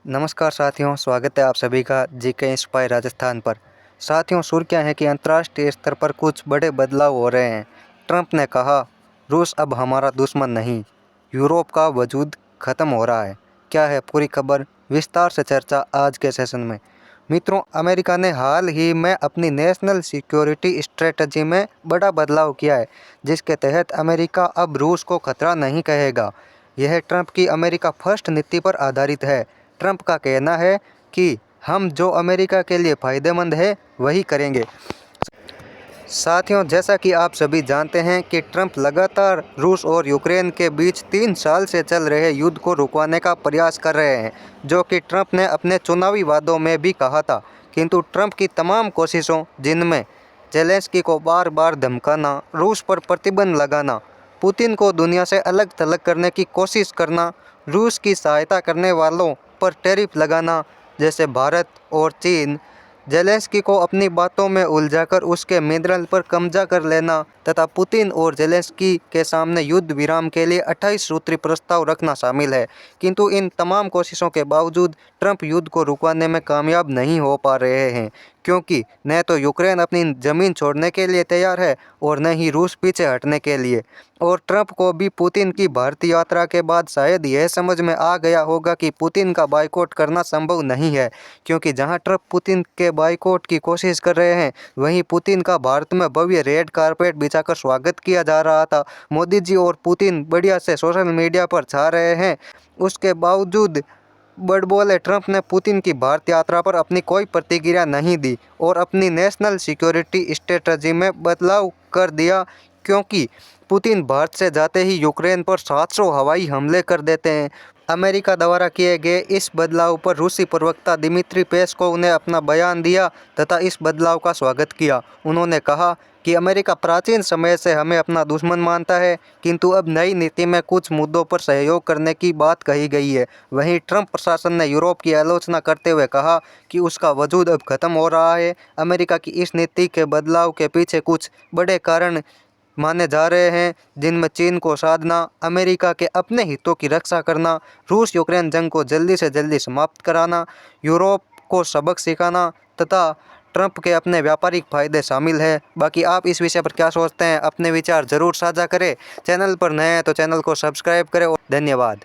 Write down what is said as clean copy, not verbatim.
नमस्कार साथियों, स्वागत है आप सभी का जीके इंस्पायर राजस्थान पर। साथियों, सुर्खियां हैं कि अंतर्राष्ट्रीय स्तर पर कुछ बड़े बदलाव हो रहे हैं। ट्रंप ने कहा, रूस अब हमारा दुश्मन नहीं, यूरोप का वजूद खत्म हो रहा है। क्या है पूरी खबर, विस्तार से चर्चा आज के सेशन में। मित्रों, अमेरिका ने हाल ही में अपनी नेशनल सिक्योरिटी स्ट्रेटजी में बड़ा बदलाव किया है, जिसके तहत अमेरिका अब रूस को खतरा नहीं कहेगा। यह ट्रंप की अमेरिका फर्स्ट नीति पर आधारित है। ट्रंप का कहना है कि हम जो अमेरिका के लिए फ़ायदेमंद है वही करेंगे। साथियों, जैसा कि आप सभी जानते हैं कि ट्रंप लगातार रूस और यूक्रेन के बीच 3 साल से चल रहे युद्ध को रुकवाने का प्रयास कर रहे हैं, जो कि ट्रंप ने अपने चुनावी वादों में भी कहा था। किंतु ट्रंप की तमाम कोशिशों, जिनमें ज़ेलेंस्की को बार बार धमकाना, रूस पर प्रतिबंध लगाना, पुतिन को दुनिया से अलग थलग करने की कोशिश करना, रूस की सहायता करने वालों पर टैरिफ लगाना, जैसे भारत और चीन, ज़ेलेंस्की को अपनी बातों में उलझाकर उसके मिनरल पर कब्जा कर लेना तथा पुतिन और ज़ेलेंस्की के सामने युद्ध विराम के लिए 28 सूत्री प्रस्ताव रखना शामिल है। किंतु इन तमाम कोशिशों के बावजूद ट्रंप युद्ध को रुकवाने में कामयाब नहीं हो पा रहे हैं, क्योंकि न तो यूक्रेन अपनी ज़मीन छोड़ने के लिए तैयार है और न ही रूस पीछे हटने के लिए। और ट्रंप को भी पुतिन की भारत यात्रा के बाद शायद यह समझ में आ गया होगा कि पुतिन का बाइकआउट करना संभव नहीं है, क्योंकि जहां ट्रंप पुतिन के बाइकआउट की कोशिश कर रहे हैं, वहीं पुतिन का भारत में भव्य रेड कारपेट बिछाकर स्वागत किया जा रहा था। मोदी जी और पुतिन बढ़िया से सोशल मीडिया पर छा रहे हैं। उसके बावजूद बड़बोले ट्रंप ने पुतिन की भारत यात्रा पर अपनी कोई प्रतिक्रिया नहीं दी और अपनी नेशनल सिक्योरिटी स्ट्रेटजी में बदलाव कर दिया, क्योंकि पुतिन भारत से जाते ही यूक्रेन पर 700 हवाई हमले कर देते हैं। अमेरिका द्वारा किए गए इस बदलाव पर रूसी प्रवक्ता दिमित्री पेस्कोव ने अपना बयान दिया तथा इस बदलाव का स्वागत किया। उन्होंने कहा कि अमेरिका प्राचीन समय से हमें अपना दुश्मन मानता है, किंतु अब नई नीति में कुछ मुद्दों पर सहयोग करने की बात कही गई है। वहीं ट्रंप प्रशासन ने यूरोप की आलोचना करते हुए कहा कि उसका वजूद अब खत्म हो रहा है। अमेरिका की इस नीति के बदलाव के पीछे कुछ बड़े कारण माने जा रहे हैं, जिनमें चीन को साधना, अमेरिका के अपने हितों की रक्षा करना, रूस यूक्रेन जंग को जल्दी से जल्दी समाप्त कराना, यूरोप को सबक सिखाना तथा ट्रंप के अपने व्यापारिक फायदे शामिल है। बाकी आप इस विषय पर क्या सोचते हैं, अपने विचार जरूर साझा करें। चैनल पर नए हैं तो चैनल को सब्सक्राइब करें और धन्यवाद।